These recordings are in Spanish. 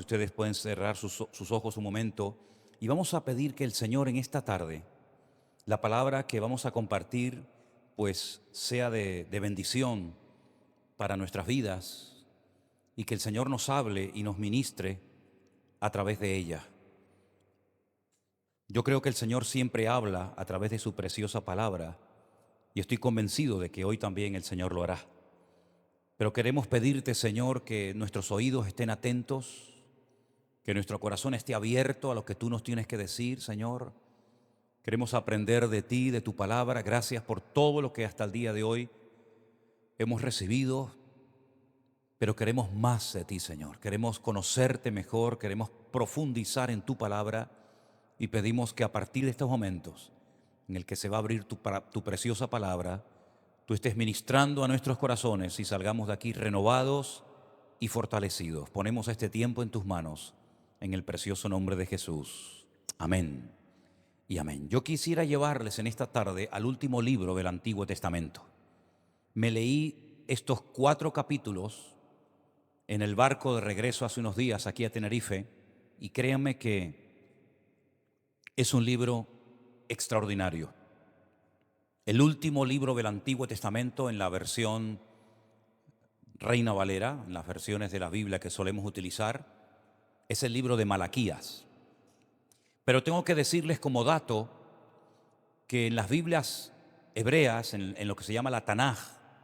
ustedes pueden cerrar sus ojos un momento y vamos a pedir que el Señor en esta tarde, la palabra que vamos a compartir, pues sea de bendición para nuestras vidas y que el Señor nos hable y nos ministre a través de ella. Yo creo que el Señor siempre habla a través de su preciosa palabra y estoy convencido de que hoy también el Señor lo hará. Pero queremos pedirte, Señor, que nuestros oídos estén atentos, que nuestro corazón esté abierto a lo que tú nos tienes que decir, Señor. Queremos aprender de ti, de tu palabra. Gracias por todo lo que hasta el día de hoy hemos recibido, pero queremos más de ti, Señor. Queremos conocerte mejor, queremos profundizar en tu palabra y pedimos que a partir de estos momentos en el que se va a abrir tu preciosa palabra, tú estés ministrando a nuestros corazones y salgamos de aquí renovados y fortalecidos. Ponemos este tiempo en tus manos, en el precioso nombre de Jesús. Amén y amén. Yo quisiera llevarles en esta tarde al último libro del Antiguo Testamento. Me leí estos 4 capítulos en el barco de regreso hace unos días aquí a Tenerife y créanme que es un libro extraordinario. El último libro del Antiguo Testamento en la versión Reina Valera, en las versiones de la Biblia que solemos utilizar, es el libro de Malaquías. Pero tengo que decirles como dato que en las Biblias hebreas, en lo que se llama la Tanaj,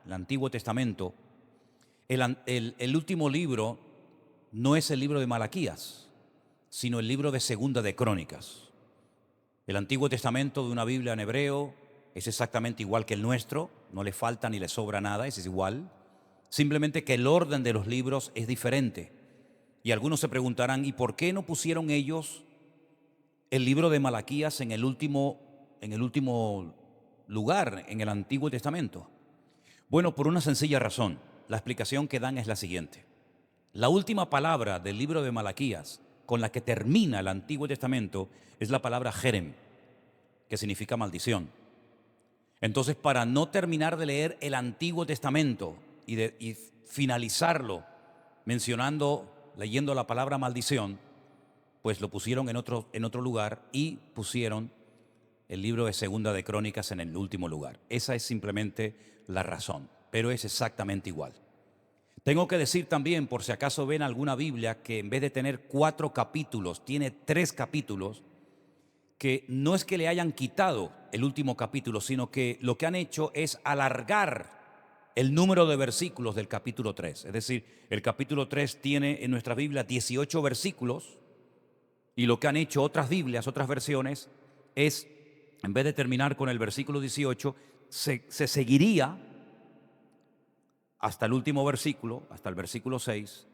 el Antiguo Testamento, el último libro no es el libro de Malaquías, sino el libro de Segunda de Crónicas. El Antiguo Testamento de una Biblia en hebreo es exactamente igual que el nuestro, no le falta ni le sobra nada, es igual. Simplemente que el orden de los libros es diferente. Y algunos se preguntarán, ¿y por qué no pusieron ellos el libro de Malaquías en el último lugar en el Antiguo Testamento? Bueno, por una sencilla razón. La explicación que dan es la siguiente. La última palabra del libro de Malaquías, con la que termina el Antiguo Testamento, es la palabra Jerem, que significa maldición. Entonces, para no terminar de leer el Antiguo Testamento y finalizarlo leyendo la palabra maldición, pues lo pusieron en otro lugar y pusieron el libro de Segunda de Crónicas en el último lugar. Esa es simplemente la razón, pero es exactamente igual. Tengo que decir también, por si acaso ven alguna Biblia que en vez de tener 4 capítulos, tiene 3 capítulos, que no es que le hayan quitado el último capítulo, sino que lo que han hecho es alargar el número de versículos del capítulo 3. Es decir, el capítulo 3 tiene en nuestra Biblia 18 versículos y lo que han hecho otras Biblias, otras versiones, es, en vez de terminar con el versículo 18, se seguiría hasta el último versículo, hasta el versículo 6,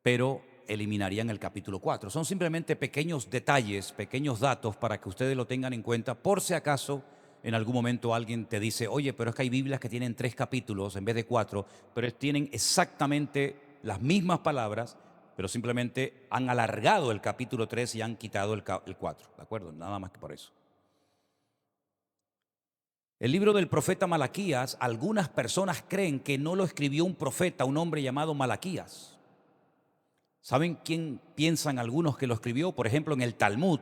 pero eliminarían el capítulo 4. Son simplemente pequeños detalles, pequeños datos para que ustedes lo tengan en cuenta por si acaso en algún momento alguien te dice, oye, pero es que hay Biblias que tienen 3 capítulos en vez de 4, pero tienen exactamente las mismas palabras, pero simplemente han alargado el capítulo 3 y han quitado el 4, ¿de acuerdo? Nada más que por eso. El libro del profeta Malaquías, algunas personas creen que no lo escribió un profeta, un hombre llamado Malaquías. ¿Saben quién piensan algunos que lo escribió? Por ejemplo, en el Talmud,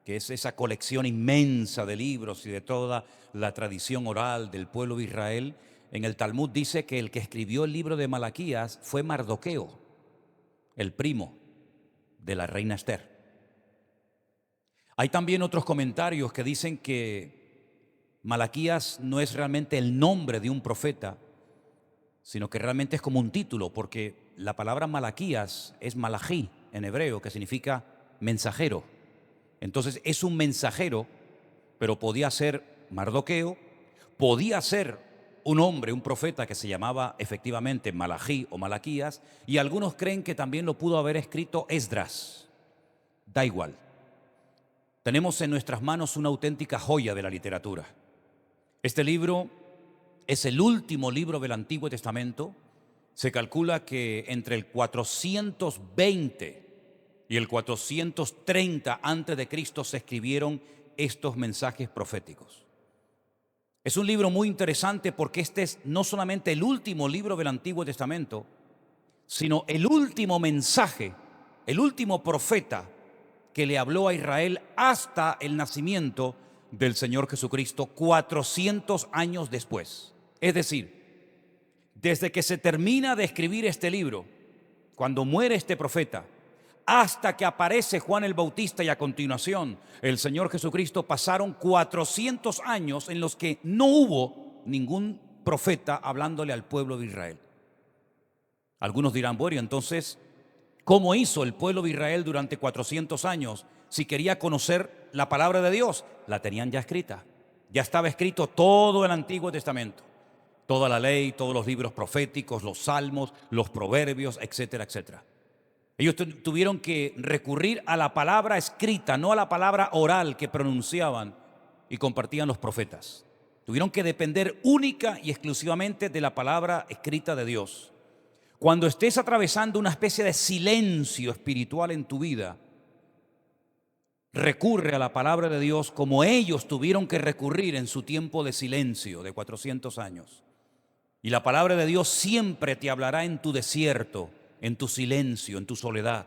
que es esa colección inmensa de libros y de toda la tradición oral del pueblo de Israel. En el Talmud dice que el que escribió el libro de Malaquías fue Mardoqueo, el primo de la reina Esther. Hay también otros comentarios que dicen que Malaquías no es realmente el nombre de un profeta, sino que realmente es como un título, porque la palabra Malaquías es Malají en hebreo, que significa mensajero. Entonces es un mensajero, pero podía ser Mardoqueo, podía ser un hombre, un profeta que se llamaba efectivamente Malají o Malaquías, y algunos creen que también lo pudo haber escrito Esdras. Da igual. Tenemos en nuestras manos una auténtica joya de la literatura. Este libro es el último libro del Antiguo Testamento. Se calcula que entre el 420 y el 430 antes de Cristo se escribieron estos mensajes proféticos. Es un libro muy interesante porque este es no solamente el último libro del Antiguo Testamento, sino el último mensaje, el último profeta que le habló a Israel hasta el nacimiento del Señor Jesucristo 400 años después. Es decir, desde que se termina de escribir este libro, cuando muere este profeta, hasta que aparece Juan el Bautista y a continuación el Señor Jesucristo, pasaron 400 años en los que no hubo ningún profeta hablándole al pueblo de Israel. Algunos dirán, bueno, entonces, ¿cómo hizo el pueblo de Israel durante 400 años? Si quería conocer la palabra de Dios, la tenían ya escrita. Ya estaba escrito todo el Antiguo Testamento. Toda la ley, todos los libros proféticos, los salmos, los proverbios, etcétera, etcétera. Ellos tuvieron que recurrir a la palabra escrita, no a la palabra oral que pronunciaban y compartían los profetas. Tuvieron que depender única y exclusivamente de la palabra escrita de Dios. Cuando estés atravesando una especie de silencio espiritual en tu vida, recurre a la palabra de Dios como ellos tuvieron que recurrir en su tiempo de silencio de 400 años. Y la palabra de Dios siempre te hablará en tu desierto, en tu silencio, en tu soledad,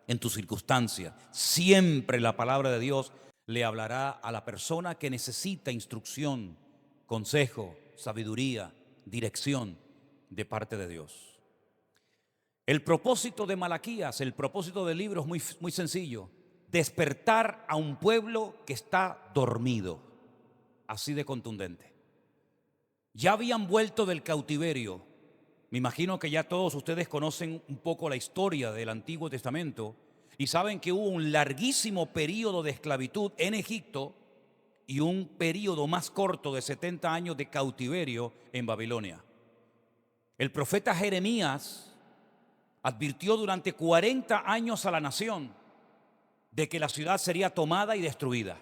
en tu circunstancia. Siempre la palabra de Dios le hablará a la persona que necesita instrucción, consejo, sabiduría, dirección de parte de Dios. El propósito de Malaquías, el propósito del libro es muy sencillo: despertar a un pueblo que está dormido. Así de contundente. Ya habían vuelto del cautiverio. Me imagino que ya todos ustedes conocen un poco la historia del Antiguo Testamento y saben que hubo un larguísimo periodo de esclavitud en Egipto y un periodo más corto de 70 años de cautiverio en Babilonia. El profeta Jeremías advirtió durante 40 años a la nación de que la ciudad sería tomada y destruida.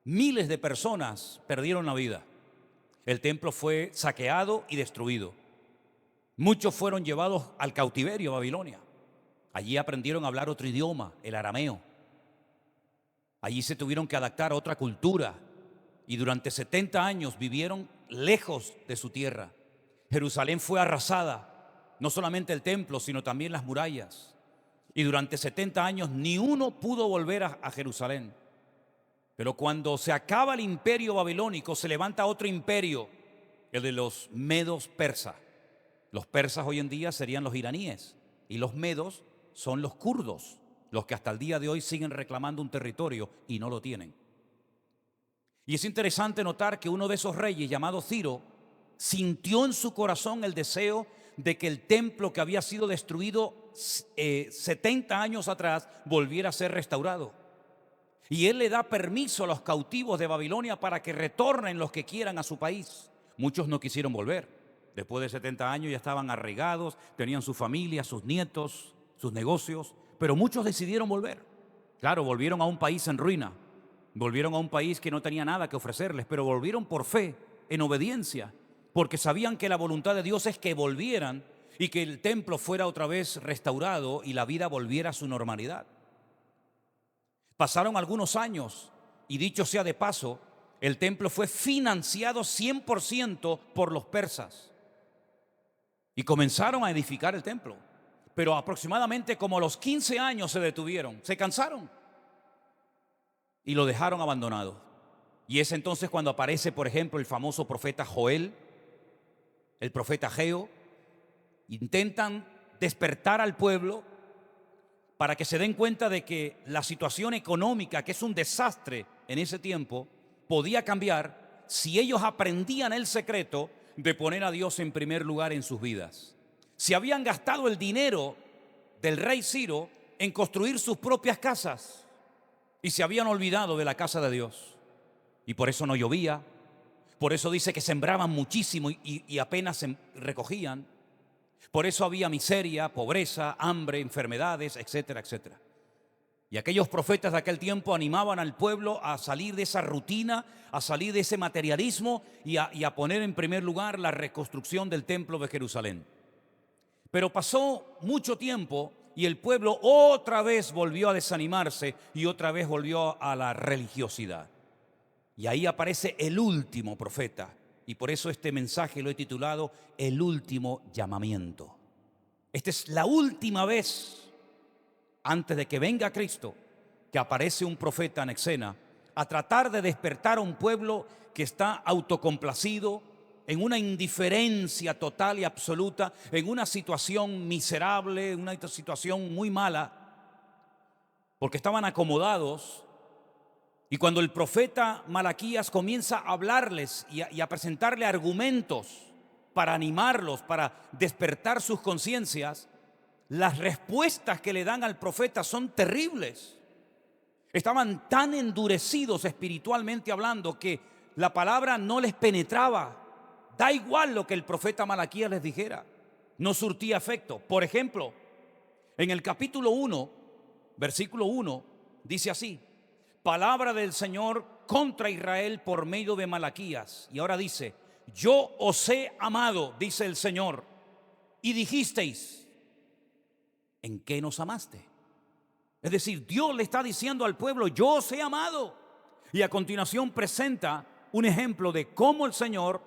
Miles de personas perdieron la vida. El templo fue saqueado y destruido. Muchos fueron llevados al cautiverio a Babilonia. Allí aprendieron a hablar otro idioma, el arameo. Allí se tuvieron que adaptar a otra cultura y durante 70 años vivieron lejos de su tierra. Jerusalén fue arrasada, no solamente el templo, sino también las murallas. Y durante 70 años ni uno pudo volver a Jerusalén. Pero cuando se acaba el imperio babilónico, se levanta otro imperio, el de los medos persas. Los persas hoy en día serían los iraníes y los medos son los kurdos, los que hasta el día de hoy siguen reclamando un territorio y no lo tienen. Y es interesante notar que uno de esos reyes, llamado Ciro, sintió en su corazón el deseo de que el templo que había sido destruido 70 años atrás volviera a ser restaurado. Y él le da permiso a los cautivos de Babilonia para que retornen los que quieran a su país. Muchos no quisieron volver. Después de 70 años ya estaban arraigados, tenían su familia, sus nietos, sus negocios, pero muchos decidieron volver. Claro, volvieron a un país en ruina, volvieron a un país que no tenía nada que ofrecerles, pero volvieron por fe, en obediencia, porque sabían que la voluntad de Dios es que volvieran y que el templo fuera otra vez restaurado y la vida volviera a su normalidad. Pasaron algunos años y, dicho sea de paso, el templo fue financiado 100% por los persas. Y comenzaron a edificar el templo. Pero aproximadamente como a los 15 años se detuvieron, se cansaron y lo dejaron abandonado. Y es entonces cuando aparece, por ejemplo, el famoso profeta Joel, el profeta Ageo. Intentan despertar al pueblo para que se den cuenta de que la situación económica, que es un desastre en ese tiempo, podía cambiar si ellos aprendían el secreto de poner a Dios en primer lugar en sus vidas. Se habían gastado el dinero del rey Ciro en construir sus propias casas y se habían olvidado de la casa de Dios. Y por eso no llovía, por eso dice que sembraban muchísimo y apenas recogían. Por eso había miseria, pobreza, hambre, enfermedades, etcétera, etcétera. Y aquellos profetas de aquel tiempo animaban al pueblo a salir de esa rutina, a salir de ese materialismo y a poner en primer lugar la reconstrucción del templo de Jerusalén. Pero pasó mucho tiempo y el pueblo otra vez volvió a desanimarse y otra vez volvió a la religiosidad. Y ahí aparece el último profeta. Y por eso este mensaje lo he titulado El último llamamiento. Esta es la última vez antes de que venga Cristo que aparece un profeta en escena a tratar de despertar a un pueblo que está autocomplacido, en una indiferencia total y absoluta, en una situación miserable, en una situación muy mala, porque estaban acomodados. Y cuando el profeta Malaquías comienza a hablarles y a presentarle argumentos para animarlos, para despertar sus conciencias, las respuestas que le dan al profeta son terribles. Estaban tan endurecidos espiritualmente hablando que la palabra no les penetraba. Da igual lo que el profeta Malaquías les dijera, no surtía efecto. Por ejemplo, en el capítulo 1, versículo 1, dice así: palabra del Señor contra Israel por medio de Malaquías. Y ahora dice: yo os he amado, dice el Señor, y dijisteis, ¿en qué nos amaste? Es decir, Dios le está diciendo al pueblo: yo os he amado. Y a continuación presenta un ejemplo de cómo el Señor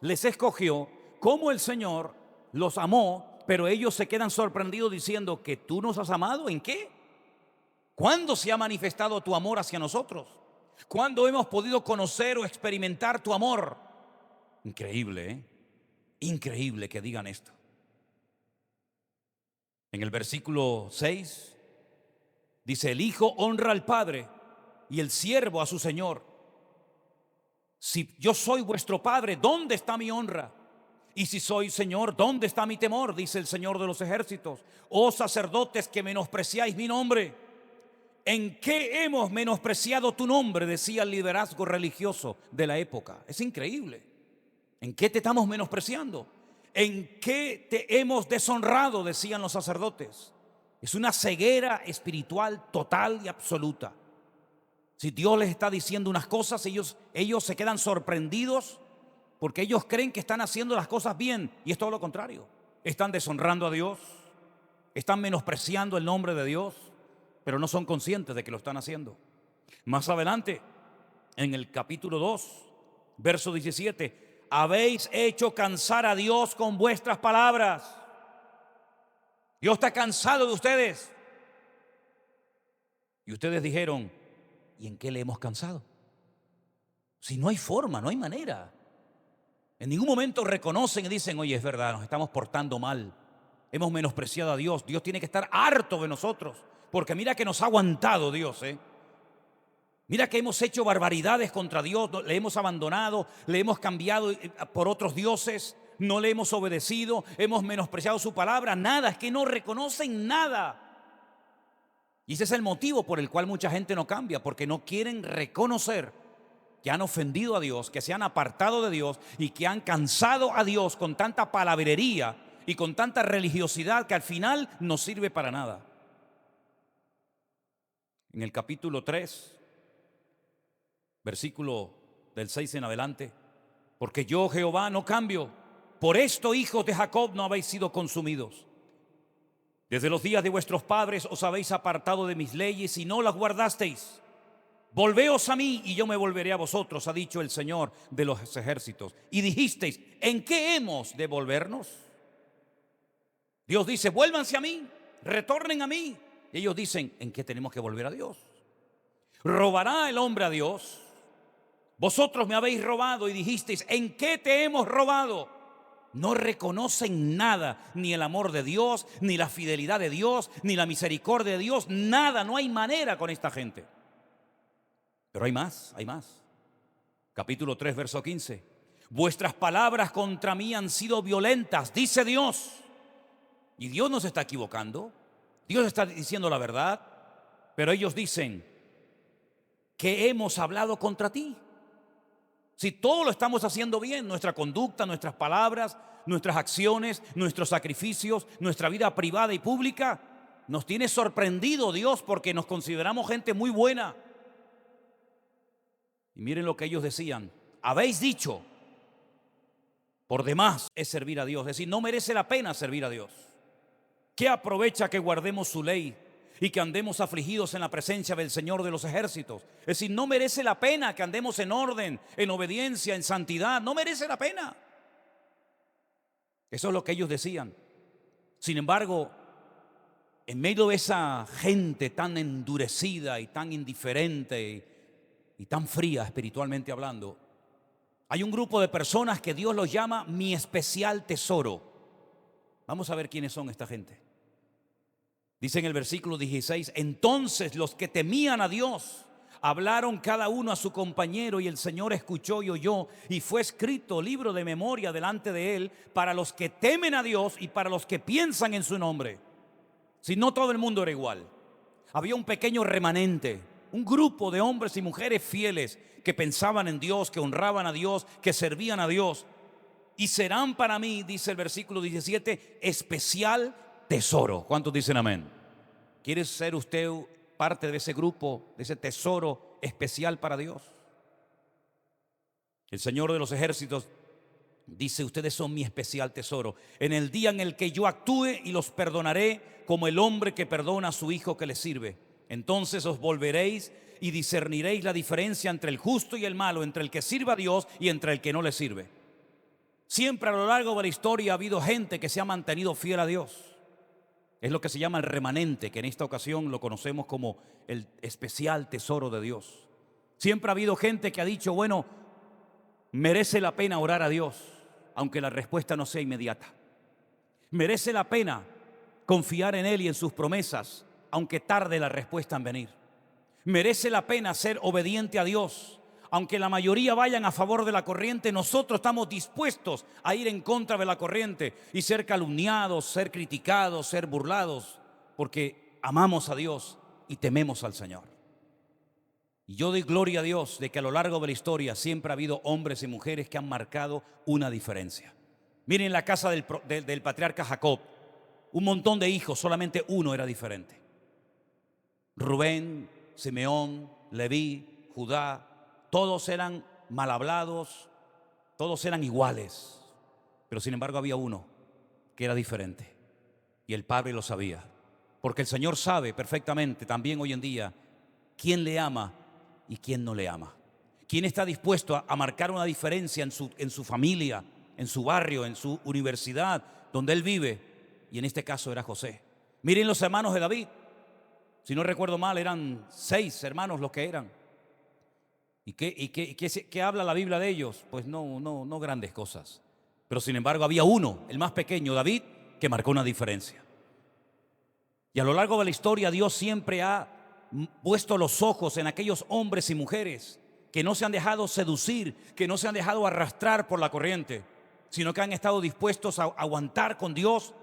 les escogió, cómo el Señor los amó, pero ellos se quedan sorprendidos diciendo: ¿que tú nos has amado? ¿En qué? ¿Cuándo se ha manifestado tu amor hacia nosotros? ¿Cuándo hemos podido conocer o experimentar tu amor? Increíble, ¿eh? Increíble que digan esto. En el versículo 6 dice: el Hijo honra al Padre y el siervo a su Señor. Si yo soy vuestro Padre, ¿dónde está mi honra? Y si soy Señor, ¿dónde está mi temor? Dice el Señor de los ejércitos. Oh sacerdotes que menospreciáis mi nombre, ¿en qué hemos menospreciado tu nombre?, decía el liderazgo religioso de la época. Es increíble. ¿En qué te estamos menospreciando? ¿En qué te hemos deshonrado?, decían los sacerdotes. Es una ceguera espiritual total y absoluta. Si Dios les está diciendo unas cosas, ellos se quedan sorprendidos porque ellos creen que están haciendo las cosas bien, y es todo lo contrario. Están deshonrando a Dios, están menospreciando el nombre de Dios, pero no son conscientes de que lo están haciendo. Más adelante, en el capítulo 2, verso 17, habéis hecho cansar a Dios con vuestras palabras. Dios está cansado de ustedes. Y ustedes dijeron: ¿y en qué le hemos cansado? Si no hay forma, no hay manera. En ningún momento reconocen y dicen: oye, es verdad, nos estamos portando mal, hemos menospreciado a Dios, Dios tiene que estar harto de nosotros, porque mira que nos ha aguantado Dios, mira que hemos hecho barbaridades contra Dios, le hemos abandonado, le hemos cambiado por otros dioses, no le hemos obedecido, hemos menospreciado su palabra. Nada, es que no reconocen nada. Y ese es el motivo por el cual mucha gente no cambia, porque no quieren reconocer que han ofendido a Dios, que se han apartado de Dios y que han cansado a Dios con tanta palabrería y con tanta religiosidad que al final no sirve para nada. En el capítulo 3, versículo del 6 en adelante: porque yo, Jehová, no cambio, por esto, hijos de Jacob, no habéis sido consumidos. Desde los días de vuestros padres os habéis apartado de mis leyes y no las guardasteis. Volveos a mí y yo me volveré a vosotros, ha dicho el Señor de los ejércitos. Y dijisteis: ¿en qué hemos de volvernos? Dios dice: vuélvanse a mí, retornen a mí. Y ellos dicen: ¿en qué tenemos que volver a Dios? ¿Robará el hombre a Dios? Vosotros me habéis robado. Y dijisteis: ¿en qué te hemos robado? No reconocen nada, ni el amor de Dios, ni la fidelidad de Dios, ni la misericordia de Dios, nada. No hay manera con esta gente. Pero hay más, hay más. Capítulo 3, verso 15. Vuestras palabras contra mí han sido violentas, dice Dios. Y Dios no se está equivocando, Dios está diciendo la verdad. Pero ellos dicen: ¿qué hemos hablado contra ti? Si todo lo estamos haciendo bien, nuestra conducta, nuestras palabras, nuestras acciones, nuestros sacrificios, nuestra vida privada y pública, nos tiene sorprendido Dios porque nos consideramos gente muy buena. Y miren lo que ellos decían: habéis dicho, por demás es servir a Dios. Es decir, no merece la pena servir a Dios. ¿Qué aprovecha que guardemos su ley y que andemos afligidos en la presencia del Señor de los ejércitos? Es decir, no merece la pena que andemos en orden, en obediencia, en santidad. No merece la pena. Eso es lo que ellos decían. Sin embargo, en medio de esa gente tan endurecida y tan indiferente y tan fría espiritualmente hablando, hay un grupo de personas que Dios los llama mi especial tesoro. Vamos a ver quiénes son esta gente. Dice en el versículo 16: entonces los que temían a Dios hablaron cada uno a su compañero, y el Señor escuchó y oyó, y fue escrito libro de memoria delante de él para los que temen a Dios y para los que piensan en su nombre. Si no, todo el mundo era igual. Había un pequeño remanente, un grupo de hombres y mujeres fieles que pensaban en Dios, que honraban a Dios, que servían a Dios. Y serán para mí, dice el versículo 17, especial tesoro. ¿Cuántos dicen amén? ¿Quiere ser usted parte de ese grupo, de ese tesoro especial para Dios? El Señor de los ejércitos dice: ustedes son mi especial tesoro. En el día en el que yo actúe y los perdonaré como el hombre que perdona a su hijo que le sirve, entonces os volveréis y discerniréis la diferencia entre el justo y el malo, entre el que sirve a Dios y entre el que no le sirve. Siempre a lo largo de la historia ha habido gente que se ha mantenido fiel a Dios. Es lo que se llama el remanente, que en esta ocasión lo conocemos como el especial tesoro de Dios. Siempre ha habido gente que ha dicho: bueno, merece la pena orar a Dios, aunque la respuesta no sea inmediata. Merece la pena confiar en Él y en sus promesas, aunque tarde la respuesta en venir. Merece la pena ser obediente a Dios, aunque la mayoría vayan a favor de la corriente. Nosotros estamos dispuestos a ir en contra de la corriente y ser calumniados, ser criticados, ser burlados, porque amamos a Dios y tememos al Señor. Y yo doy gloria a Dios de que a lo largo de la historia siempre ha habido hombres y mujeres que han marcado una diferencia. Miren la casa del patriarca Jacob. Un montón de hijos, solamente uno era diferente. Rubén, Simeón, Leví, Judá, todos eran mal hablados, todos eran iguales. Pero sin embargo había uno que era diferente. Y el Padre lo sabía. Porque el Señor sabe perfectamente también hoy en día quién le ama y quién no le ama. Quién está dispuesto a marcar una diferencia en su familia, en su barrio, en su universidad, donde él vive. Y en este caso era José. Miren los hermanos de David. Si no recuerdo mal, eran 6 hermanos los que eran. ¿Y qué habla la Biblia de ellos? Pues no grandes cosas. Pero sin embargo había uno, el más pequeño, David, que marcó una diferencia. Y a lo largo de la historia Dios siempre ha puesto los ojos en aquellos hombres y mujeres que no se han dejado seducir, que no se han dejado arrastrar por la corriente, sino que han estado dispuestos a aguantar con Dios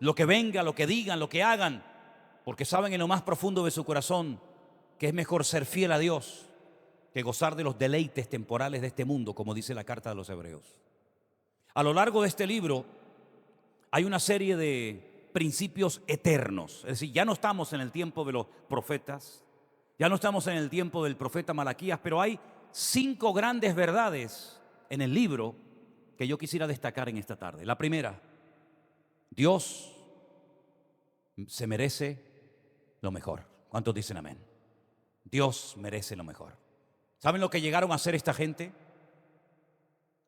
lo que venga, lo que digan, lo que hagan, porque saben en lo más profundo de su corazón que es mejor ser fiel a Dios que gozar de los deleites temporales de este mundo, como dice la carta de los Hebreos. A lo largo de este libro hay una serie de principios eternos. Es decir, ya no estamos en el tiempo de los profetas, ya no estamos en el tiempo del profeta Malaquías, pero hay 5 grandes verdades en el libro que yo quisiera destacar en esta tarde. La primera: Dios se merece lo mejor. ¿Cuántos dicen amén? Dios merece lo mejor. ¿Saben lo que llegaron a hacer esta gente?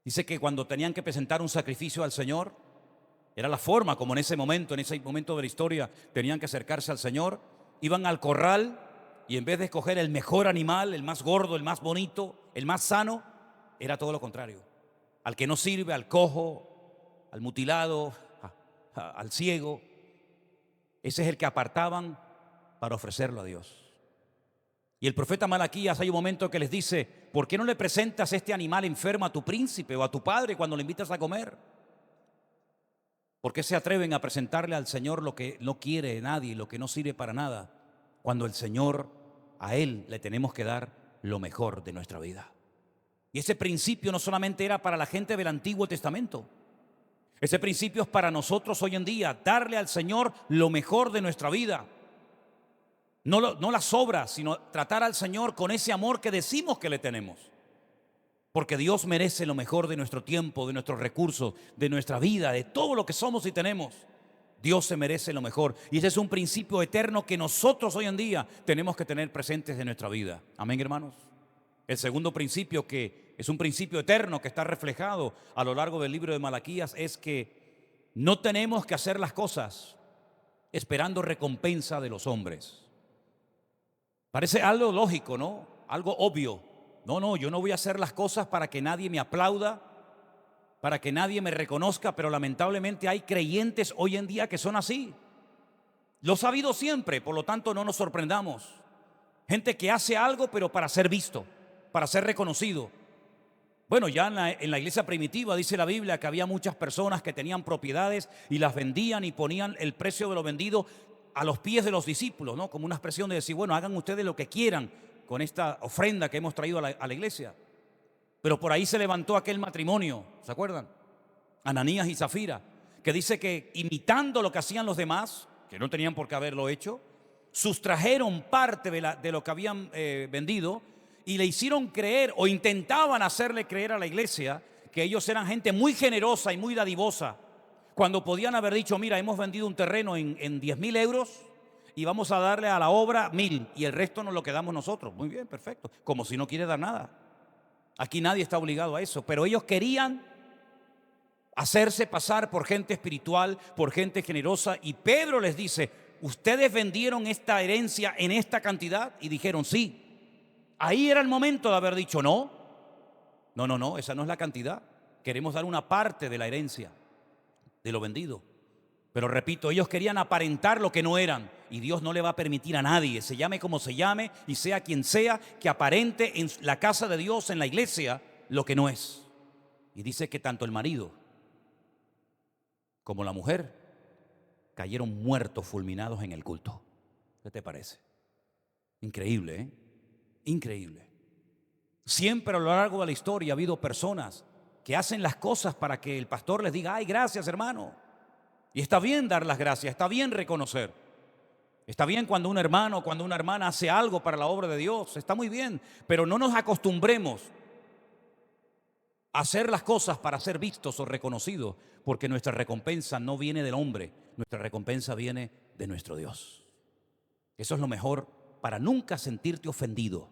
Dice que cuando tenían que presentar un sacrificio al Señor, era la forma como en ese momento de la historia tenían que acercarse al Señor. Iban al corral y en vez de escoger el mejor animal, el más gordo, el más bonito, el más sano, era todo lo contrario. Al que no sirve, al cojo, al mutilado, al ciego, ese es el que apartaban para ofrecerlo a Dios. Y el profeta Malaquías, hay un momento que les dice: ¿por qué no le presentas este animal enfermo a tu príncipe o a tu padre cuando le invitas a comer? ¿Por qué se atreven a presentarle al Señor lo que no quiere nadie, lo que no sirve para nada, cuando el Señor, a Él le tenemos que dar lo mejor de nuestra vida? Y ese principio no solamente era para la gente del Antiguo Testamento. Ese principio es para nosotros hoy en día: darle al Señor lo mejor de nuestra vida. No las obras, sino tratar al Señor con ese amor que decimos que le tenemos. Porque Dios merece lo mejor de nuestro tiempo, de nuestros recursos, de nuestra vida, de todo lo que somos y tenemos. Dios se merece lo mejor. Y ese es un principio eterno que nosotros hoy en día tenemos que tener presentes en nuestra vida. Amén, hermanos. El segundo principio, que es un principio eterno que está reflejado a lo largo del libro de Malaquías, es que no tenemos que hacer las cosas esperando recompensa de los hombres. Parece algo lógico, ¿no? Algo obvio. No, yo no voy a hacer las cosas para que nadie me aplauda, para que nadie me reconozca, pero lamentablemente hay creyentes hoy en día que son así. Lo ha habido siempre, por lo tanto no nos sorprendamos. Gente que hace algo pero para ser visto, para ser reconocido. Bueno, ya en la iglesia primitiva dice la Biblia que había muchas personas que tenían propiedades y las vendían y ponían el precio de lo vendido a los pies de los discípulos, ¿no? Como una expresión de decir, bueno, hagan ustedes lo que quieran con esta ofrenda que hemos traído a la iglesia. Pero por ahí se levantó aquel matrimonio, ¿se acuerdan? Ananías y Zafira, que dice que imitando lo que hacían los demás, que no tenían por qué haberlo hecho, sustrajeron parte de lo que habían vendido y le hicieron creer o intentaban hacerle creer a la iglesia que ellos eran gente muy generosa y muy dadivosa, cuando podían haber dicho, mira, hemos vendido un terreno en 10.000 euros y vamos a darle a la obra 1.000 y el resto nos lo quedamos nosotros. Muy bien, perfecto, como si no quiere dar nada. Aquí nadie está obligado a eso, pero ellos querían hacerse pasar por gente espiritual, por gente generosa, y Pedro les dice, ¿ustedes vendieron esta herencia en esta cantidad? Y dijeron, sí. Ahí era el momento de haber dicho, no, esa no es la cantidad. Queremos dar una parte de la herencia, de lo vendido. Pero repito, ellos querían aparentar lo que no eran, y Dios no le va a permitir a nadie, se llame como se llame y sea quien sea, que aparente en la casa de Dios, en la iglesia, lo que no es. Y dice que tanto el marido como la mujer cayeron muertos, fulminados en el culto. ¿Qué te parece? Increíble, ¿eh? Increíble. Siempre a lo largo de la historia ha habido personas que hacen las cosas para que el pastor les diga, ay, gracias, hermano. Y está bien dar las gracias, está bien reconocer. Está bien cuando un hermano o cuando una hermana hace algo para la obra de Dios, está muy bien. Pero no nos acostumbremos a hacer las cosas para ser vistos o reconocidos, porque nuestra recompensa no viene del hombre, nuestra recompensa viene de nuestro Dios. Eso es lo mejor para nunca sentirte ofendido.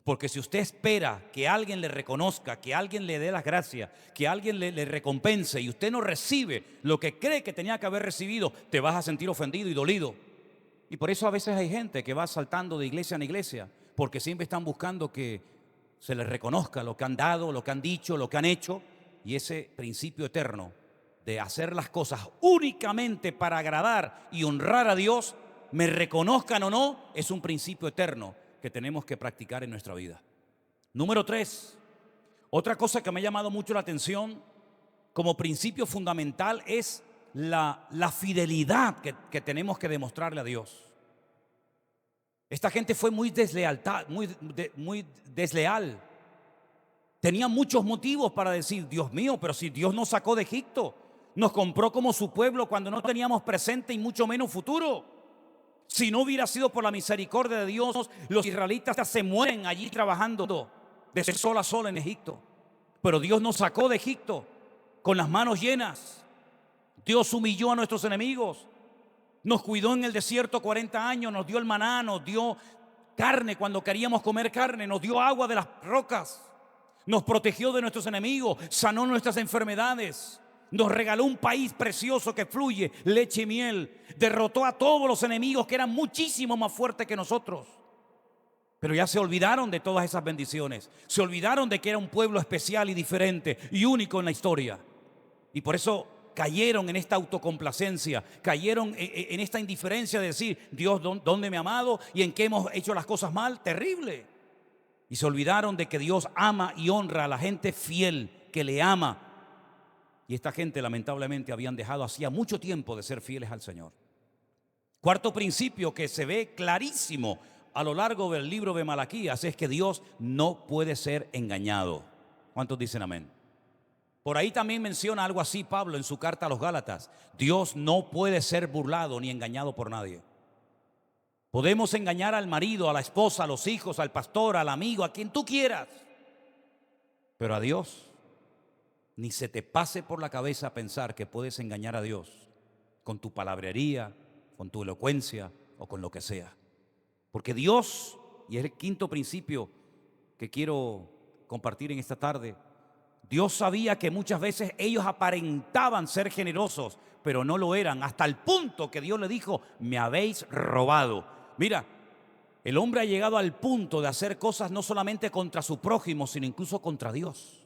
Porque si usted espera que alguien le reconozca, que alguien le dé las gracias, que alguien le recompense y usted no recibe lo que cree que tenía que haber recibido, te vas a sentir ofendido y dolido. Y por eso a veces hay gente que va saltando de iglesia en iglesia, porque siempre están buscando que se les reconozca lo que han dado, lo que han dicho, lo que han hecho. Y ese principio eterno de hacer las cosas únicamente para agradar y honrar a Dios, me reconozcan o no, es un principio eterno que tenemos que practicar en nuestra vida. Número 3, otra cosa que me ha llamado mucho la atención como principio fundamental es la fidelidad que tenemos que demostrarle a Dios. Esta gente fue muy desleal. Tenía muchos motivos para decir, Dios mío, pero si Dios nos sacó de Egipto, nos compró como su pueblo cuando no teníamos presente y mucho menos futuro. Si no hubiera sido por la misericordia de Dios, los israelitas se mueren allí trabajando de sol a sol en Egipto. Pero Dios nos sacó de Egipto con las manos llenas. Dios humilló a nuestros enemigos. Nos cuidó en el desierto 40 años, nos dio el maná, nos dio carne cuando queríamos comer carne, nos dio agua de las rocas, nos protegió de nuestros enemigos, sanó nuestras enfermedades. Nos regaló un país precioso que fluye leche y miel. Derrotó a todos los enemigos que eran muchísimo más fuertes que nosotros. Pero ya se olvidaron de todas esas bendiciones. Se olvidaron de que era un pueblo especial y diferente y único en la historia. Y por eso cayeron en esta autocomplacencia, cayeron en esta indiferencia de decir, Dios, ¿dónde me ha amado? ¿Y en qué hemos hecho las cosas mal? Terrible. Y se olvidaron de que Dios ama y honra a la gente fiel, que le ama. Y esta gente lamentablemente habían dejado hacía mucho tiempo de ser fieles al Señor. Cuarto principio que se ve clarísimo a lo largo del libro de Malaquías es que Dios no puede ser engañado. ¿Cuántos dicen amén? Por ahí también menciona algo así Pablo en su carta a los Gálatas. Dios no puede ser burlado ni engañado por nadie. Podemos engañar al marido, a la esposa, a los hijos, al pastor, al amigo, a quien tú quieras. Pero a Dios, ni se te pase por la cabeza pensar que puedes engañar a Dios con tu palabrería, con tu elocuencia o con lo que sea. Porque Dios, y es el quinto principio que quiero compartir en esta tarde, Dios sabía que muchas veces ellos aparentaban ser generosos pero no lo eran, hasta el punto que Dios le dijo: me habéis robado. Mira, el hombre ha llegado al punto de hacer cosas no solamente contra su prójimo, sino incluso contra Dios.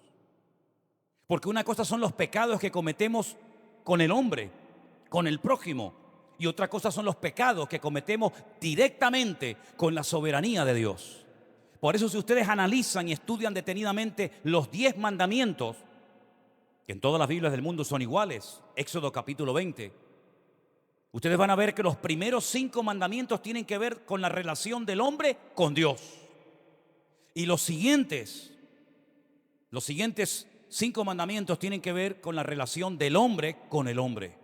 Porque una cosa son los pecados que cometemos con el hombre, con el prójimo, y otra cosa son los pecados que cometemos directamente con la soberanía de Dios. Por eso, si ustedes analizan y estudian detenidamente los 10 mandamientos, que en todas las Biblias del mundo son iguales, Éxodo capítulo 20, ustedes van a ver que los primeros 5 mandamientos tienen que ver con la relación del hombre con Dios. Y los siguientes 5 mandamientos tienen que ver con la relación del hombre con el hombre.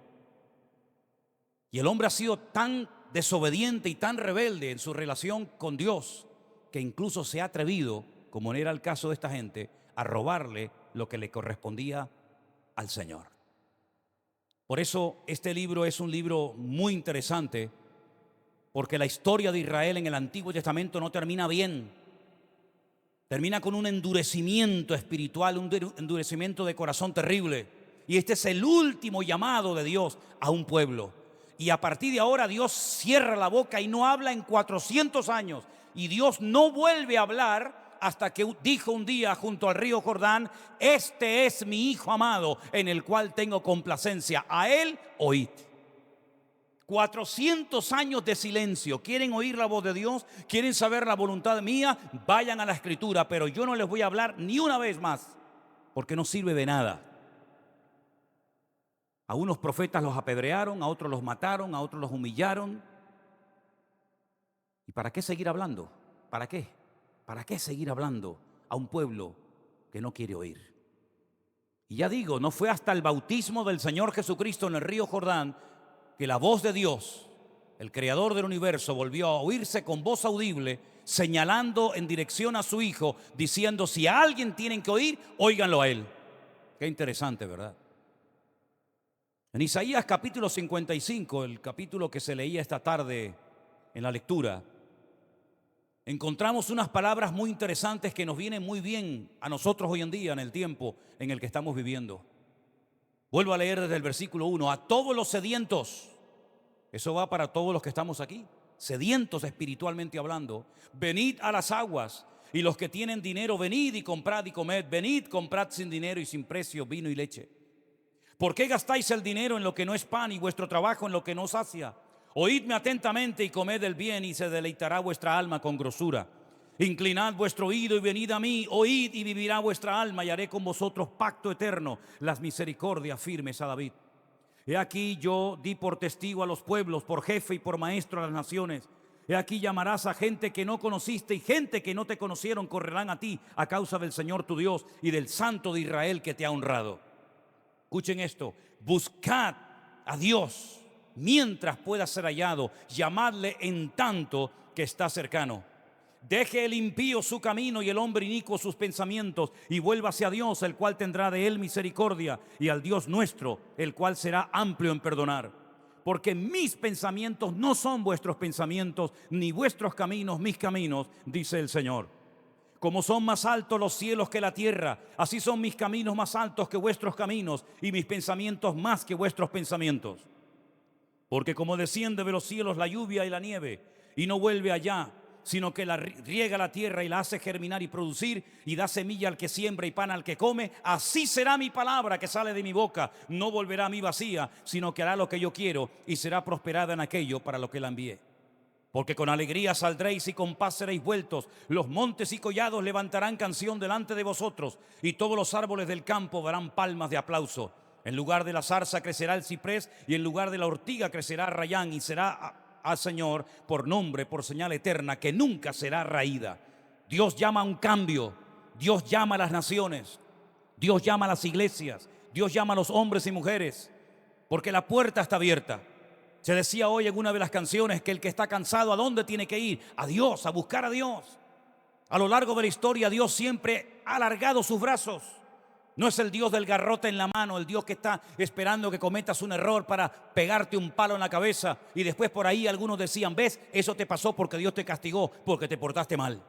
Y el hombre ha sido tan desobediente y tan rebelde en su relación con Dios que incluso se ha atrevido, como era el caso de esta gente, a robarle lo que le correspondía al Señor. Por eso este libro es un libro muy interesante, porque la historia de Israel en el Antiguo Testamento no termina bien. Termina con un endurecimiento espiritual, un endurecimiento de corazón terrible. Y este es el último llamado de Dios a un pueblo. Y a partir de ahora Dios cierra la boca y no habla en 400 años. Y Dios no vuelve a hablar hasta que dijo un día junto al río Jordán: este es mi Hijo amado, en el cual tengo complacencia. A él oíd. 400 años de silencio. ¿Quieren oír la voz de Dios? ¿Quieren saber la voluntad mía? Vayan a la Escritura, pero yo no les voy a hablar ni una vez más, porque no sirve de nada. A unos profetas los apedrearon, a otros los mataron, a otros los humillaron. ¿Y para qué seguir hablando? ¿Para qué? ¿Para qué seguir hablando a un pueblo que no quiere oír? Y ya digo, no fue hasta el bautismo del Señor Jesucristo en el río Jordán que la voz de Dios, el creador del universo, volvió a oírse con voz audible, señalando en dirección a su Hijo, diciendo: si a alguien tienen que oír, óiganlo a él. Qué interesante, ¿verdad? En Isaías capítulo 55, el capítulo que se leía esta tarde en la lectura, encontramos unas palabras muy interesantes que nos vienen muy bien a nosotros hoy en día, en el tiempo en el que estamos viviendo. Vuelvo a leer desde el versículo 1. A todos los sedientos, eso va para todos los que estamos aquí, sedientos espiritualmente hablando, venid a las aguas, y los que tienen dinero, venid y comprad y comed. Venid, comprad sin dinero y sin precio vino y leche. ¿Por qué gastáis el dinero en lo que no es pan y vuestro trabajo en lo que no sacia? Oídme atentamente y comed el bien, y se deleitará vuestra alma con grosura. Inclinad vuestro oído y venid a mí, oíd y vivirá vuestra alma, y haré con vosotros pacto eterno, las misericordias firmes a David. He aquí yo di por testigo a los pueblos, por jefe y por maestro a las naciones. He aquí llamarás a gente que no conociste, y gente que no te conocieron correrán a ti a causa del Señor tu Dios y del Santo de Israel que te ha honrado. Escuchen esto: buscad a Dios mientras pueda ser hallado, llamadle en tanto que está cercano. Deje el impío su camino y el hombre inicuo sus pensamientos, y vuélvase a Dios, el cual tendrá de él misericordia, y al Dios nuestro, el cual será amplio en perdonar. Porque mis pensamientos no son vuestros pensamientos, ni vuestros caminos mis caminos, dice el Señor. Como son más altos los cielos que la tierra, así son mis caminos más altos que vuestros caminos, y mis pensamientos más que vuestros pensamientos. Porque como desciende de los cielos la lluvia y la nieve, y no vuelve allá, sino que la riega la tierra y la hace germinar y producir, y da semilla al que siembra y pan al que come, así será mi palabra que sale de mi boca. No volverá a mí vacía, sino que hará lo que yo quiero, y será prosperada en aquello para lo que la envié. Porque con alegría saldréis y con paz seréis vueltos. Los montes y collados levantarán canción delante de vosotros, y todos los árboles del campo darán palmas de aplauso. En lugar de la zarza crecerá el ciprés, y en lugar de la ortiga crecerá rayán, y será al Señor por nombre, por señal eterna, que nunca será raída. Dios llama a un cambio. Dios llama a las naciones. Dios llama a las iglesias. Dios llama a los hombres y mujeres, porque la puerta está abierta. Se decía hoy en una de las canciones que el que está cansado, ¿a dónde tiene que ir? A Dios, a buscar a Dios. A lo largo de la historia, Dios siempre ha alargado sus brazos. No es el Dios del garrote en la mano, el Dios que está esperando que cometas un error para pegarte un palo en la cabeza, y después por ahí algunos decían: ves, eso te pasó porque Dios te castigó, porque te portaste mal.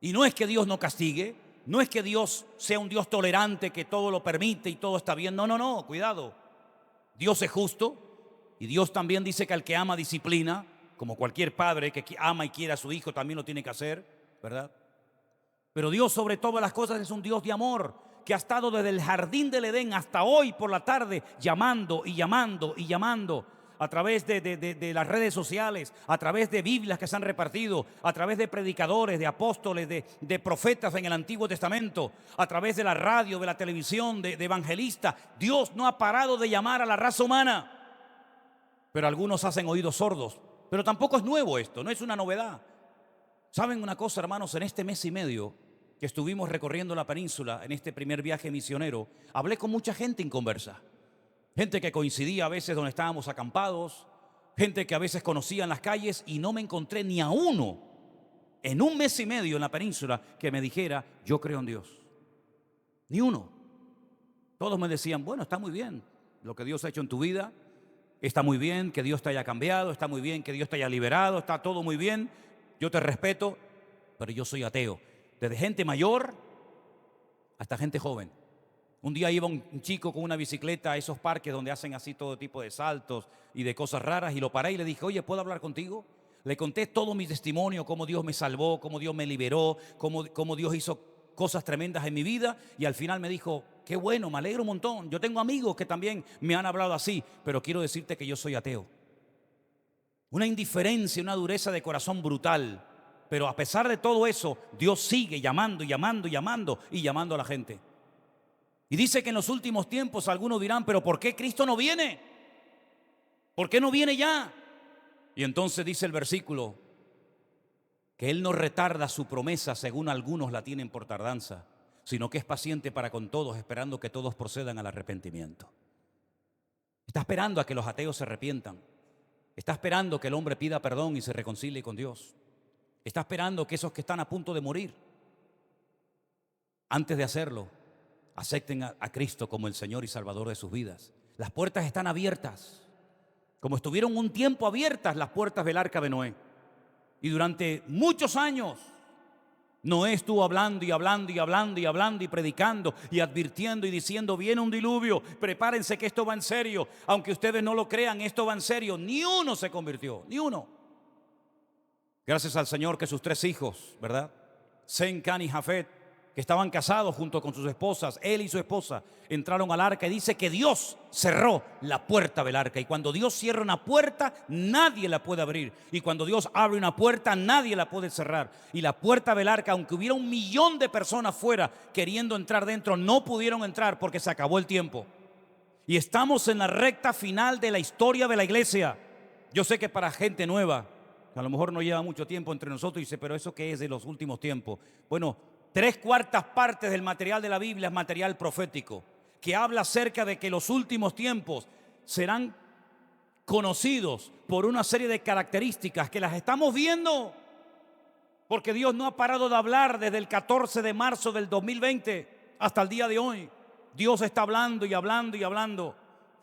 Y no es que Dios no castigue, no es que Dios sea un Dios tolerante que todo lo permite y todo está bien. No, cuidado. Dios es justo y Dios también dice que al que ama disciplina, como cualquier padre que ama y quiere a su hijo también lo tiene que hacer, ¿verdad? Pero Dios sobre todas las cosas es un Dios de amor que ha estado desde el jardín del Edén hasta hoy por la tarde llamando y llamando y llamando a través de las redes sociales, a través de Biblias que se han repartido, a través de predicadores, de apóstoles, de profetas en el Antiguo Testamento, a través de la radio, de la televisión, de evangelistas. Dios no ha parado de llamar a la raza humana, pero algunos hacen oídos sordos. Pero tampoco es nuevo esto, no es una novedad. ¿Saben una cosa, hermanos? En este mes y medio que estuvimos recorriendo la península, en este primer viaje misionero, hablé con mucha gente en conversa. Gente que coincidía a veces donde estábamos acampados, gente que a veces conocía en las calles, y no me encontré ni a uno en un mes y medio en la península que me dijera, yo creo en Dios. Ni uno. Todos me decían, bueno, está muy bien lo que Dios ha hecho en tu vida, está muy bien que Dios te haya cambiado, está muy bien que Dios te haya liberado, está todo muy bien, yo te respeto, pero yo soy ateo. Desde gente mayor hasta gente joven. Un día iba un chico con una bicicleta a esos parques donde hacen así todo tipo de saltos y de cosas raras, y lo paré y le dije, oye, ¿puedo hablar contigo? Le conté todo mi testimonio, cómo Dios me salvó, cómo Dios me liberó, cómo Dios hizo cosas tremendas en mi vida, y al final me dijo, qué bueno, me alegro un montón. Yo tengo amigos que también me han hablado así, pero quiero decirte que yo soy ateo. Una indiferencia, una dureza de corazón brutal. Pero a pesar de todo eso, Dios sigue llamando y llamando y llamando y llamando a la gente. Y dice que en los últimos tiempos algunos dirán, pero ¿por qué Cristo no viene? ¿Por qué no viene ya? Y entonces dice el versículo que Él no retarda su promesa según algunos la tienen por tardanza, sino que es paciente para con todos, esperando que todos procedan al arrepentimiento. Está esperando a que los ateos se arrepientan. Está esperando que el hombre pida perdón y se reconcilie con Dios. Está esperando que esos que están a punto de morir, antes de hacerlo, acepten a Cristo como el Señor y Salvador de sus vidas. Las puertas están abiertas, como estuvieron un tiempo abiertas las puertas del arca de Noé. Y durante muchos años Noé estuvo hablando y hablando y hablando y hablando y predicando y advirtiendo y diciendo, viene un diluvio, prepárense que esto va en serio. Aunque ustedes no lo crean, esto va en serio. Ni uno se convirtió, ni uno. Gracias al Señor que sus 3 hijos, ¿verdad? Sem, Can y Jafet, que estaban casados junto con sus esposas, él y su esposa, entraron al arca, y dice que Dios cerró la puerta del arca. Y cuando Dios cierra una puerta, nadie la puede abrir. Y cuando Dios abre una puerta, nadie la puede cerrar. Y la puerta del arca, aunque hubiera 1.000.000 de personas fuera queriendo entrar dentro, no pudieron entrar porque se acabó el tiempo. Y estamos en la recta final de la historia de la iglesia. Yo sé que para gente nueva, a lo mejor no lleva mucho tiempo entre nosotros, y dice, pero ¿eso qué es de los últimos tiempos? Bueno, 3/4 partes del material de la Biblia es material profético, que habla acerca de que los últimos tiempos serán conocidos por una serie de características que las estamos viendo, porque Dios no ha parado de hablar desde el 14 de marzo del 2020 hasta el día de hoy. Dios está hablando y hablando y hablando.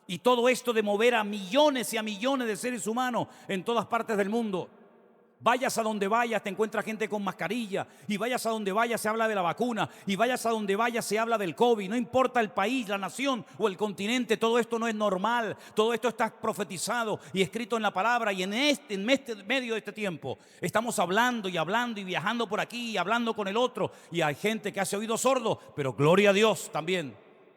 Y todo esto de mover a millones y a millones de seres humanos en todas partes del mundo. Vayas a donde vayas, te encuentras gente con mascarilla. Y vayas a donde vayas, se habla de la vacuna. Y vayas a donde vayas, se habla del COVID. No importa el país, la nación o el continente, todo esto no es normal. Todo esto está profetizado y escrito en la palabra. Y en medio de este tiempo estamos hablando y hablando y viajando por aquí y hablando con el otro. Y hay gente que hace oídos sordos, pero gloria a Dios también,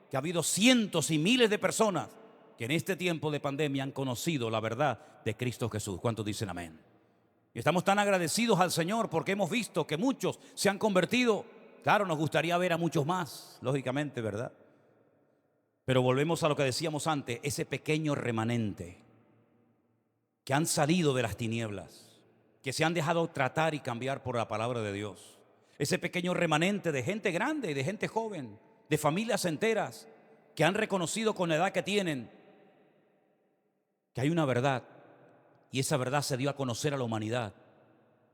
que ha habido cientos y miles de personas que en este tiempo de pandemia han conocido la verdad de Cristo Jesús. ¿Cuántos dicen amén? Y estamos tan agradecidos al Señor porque hemos visto que muchos se han convertido. Claro, nos gustaría ver a muchos más, lógicamente, ¿verdad? Pero volvemos a lo que decíamos antes, ese pequeño remanente que han salido de las tinieblas, que se han dejado tratar y cambiar por la palabra de Dios. Ese pequeño remanente de gente grande y de gente joven, de familias enteras, que han reconocido con la edad que tienen que hay una verdad. Y esa verdad se dio a conocer a la humanidad,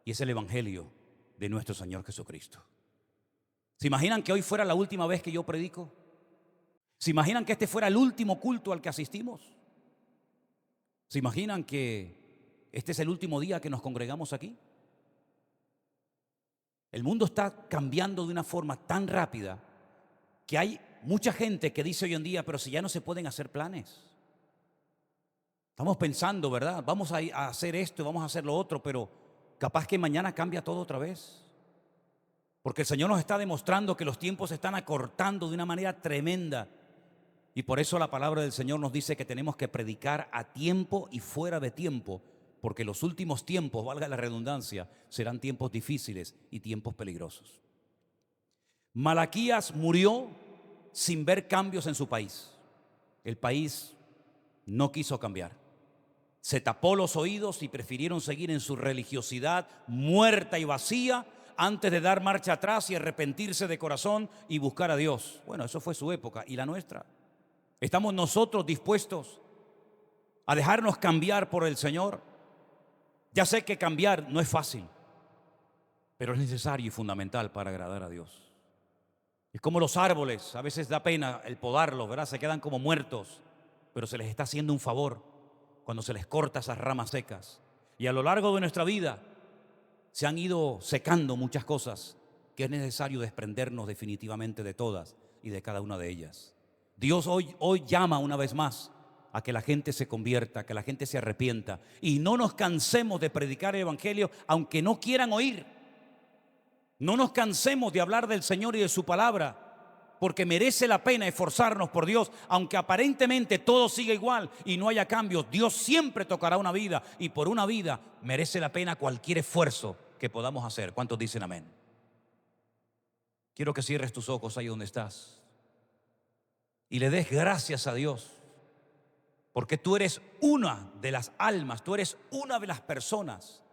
y es el Evangelio de nuestro Señor Jesucristo. ¿Se imaginan que hoy fuera la última vez que yo predico? ¿Se imaginan que este fuera el último culto al que asistimos? ¿Se imaginan que este es el último día que nos congregamos aquí? El mundo está cambiando de una forma tan rápida que hay mucha gente que dice hoy en día, pero si ya no se pueden hacer planes. Estamos pensando, ¿verdad? Vamos a hacer esto, vamos a hacer lo otro, pero capaz que mañana cambia todo otra vez. Porque el Señor nos está demostrando que los tiempos se están acortando de una manera tremenda. Y por eso la palabra del Señor nos dice que tenemos que predicar a tiempo y fuera de tiempo, porque los últimos tiempos, valga la redundancia, serán tiempos difíciles y tiempos peligrosos. Malaquías murió sin ver cambios en su país. El país no quiso cambiar. Se tapó los oídos y prefirieron seguir en su religiosidad muerta y vacía antes de dar marcha atrás y arrepentirse de corazón y buscar a Dios. Bueno, eso fue su época y la nuestra. ¿Estamos nosotros dispuestos a dejarnos cambiar por el Señor? Ya sé que cambiar no es fácil, pero es necesario y fundamental para agradar a Dios. Es como los árboles, a veces da pena el podarlos, ¿verdad? Se quedan como muertos, pero se les está haciendo un favor cuando se les corta esas ramas secas. Y a lo largo de nuestra vida se han ido secando muchas cosas que es necesario desprendernos definitivamente de todas y de cada una de ellas. Dios hoy llama una vez más a que la gente se convierta, que la gente se arrepienta y no nos cansemos de predicar el Evangelio aunque no quieran oír. No nos cansemos de hablar del Señor y de su palabra, porque merece la pena esforzarnos por Dios, aunque aparentemente todo siga igual y no haya cambios. Dios siempre tocará una vida y por una vida merece la pena cualquier esfuerzo que podamos hacer. ¿Cuántos dicen amén? Quiero que cierres tus ojos ahí donde estás y le des gracias a Dios, porque tú eres una de las almas, tú eres una de las personas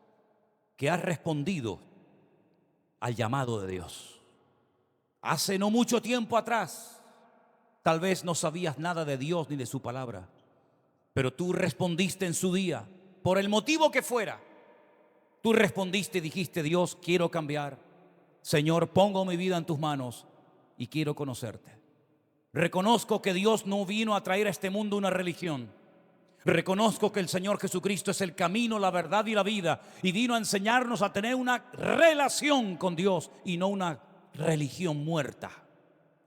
que has respondido al llamado de Dios. Hace no mucho tiempo atrás, tal vez no sabías nada de Dios ni de su palabra, pero tú respondiste en su día, por el motivo que fuera. Tú respondiste y dijiste: Dios, quiero cambiar. Señor, pongo mi vida en tus manos y quiero conocerte. Reconozco que Dios no vino a traer a este mundo una religión. Reconozco que el Señor Jesucristo es el camino, la verdad y la vida, y vino a enseñarnos a tener una relación con Dios y no una religión muerta,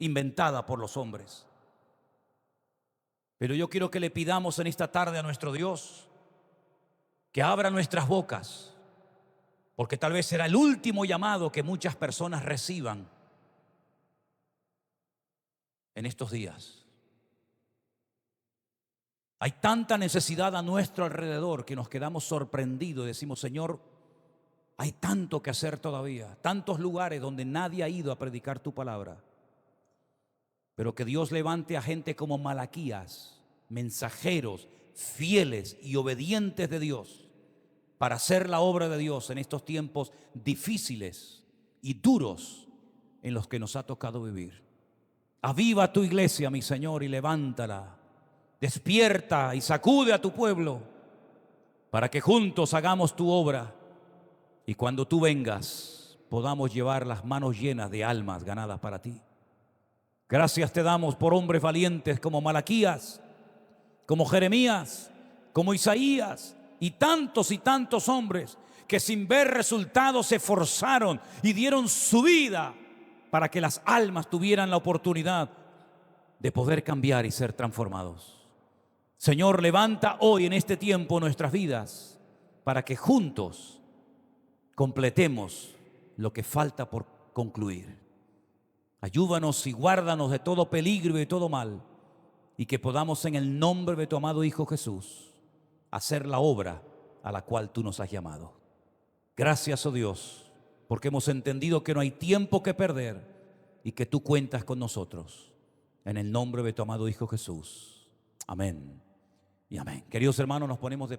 inventada por los hombres. Pero yo quiero que le pidamos en esta tarde a nuestro Dios que abra nuestras bocas, porque tal vez será el último llamado que muchas personas reciban en estos días. Hay tanta necesidad a nuestro alrededor que nos quedamos sorprendidos y decimos: Señor, hay tanto que hacer todavía, tantos lugares donde nadie ha ido a predicar tu palabra. Pero que Dios levante a gente como Malaquías, mensajeros fieles y obedientes de Dios, para hacer la obra de Dios en estos tiempos difíciles y duros en los que nos ha tocado vivir. Aviva tu iglesia, mi Señor, y levántala. Despierta y sacude a tu pueblo para que juntos hagamos tu obra y cuando tú vengas podamos llevar las manos llenas de almas ganadas para ti. Gracias te damos por hombres valientes como Malaquías, como Jeremías, como Isaías y tantos hombres que sin ver resultados se esforzaron y dieron su vida para que las almas tuvieran la oportunidad de poder cambiar y ser transformados. Señor, levanta hoy en este tiempo nuestras vidas para que juntos completemos lo que falta por concluir. Ayúdanos y guárdanos de todo peligro y de todo mal, y que podamos en el nombre de tu amado Hijo Jesús hacer la obra a la cual tú nos has llamado. Gracias, oh Dios, porque hemos entendido que no hay tiempo que perder y que tú cuentas con nosotros. En el nombre de tu amado Hijo Jesús. Amén y amén. Queridos hermanos, nos ponemos de pie.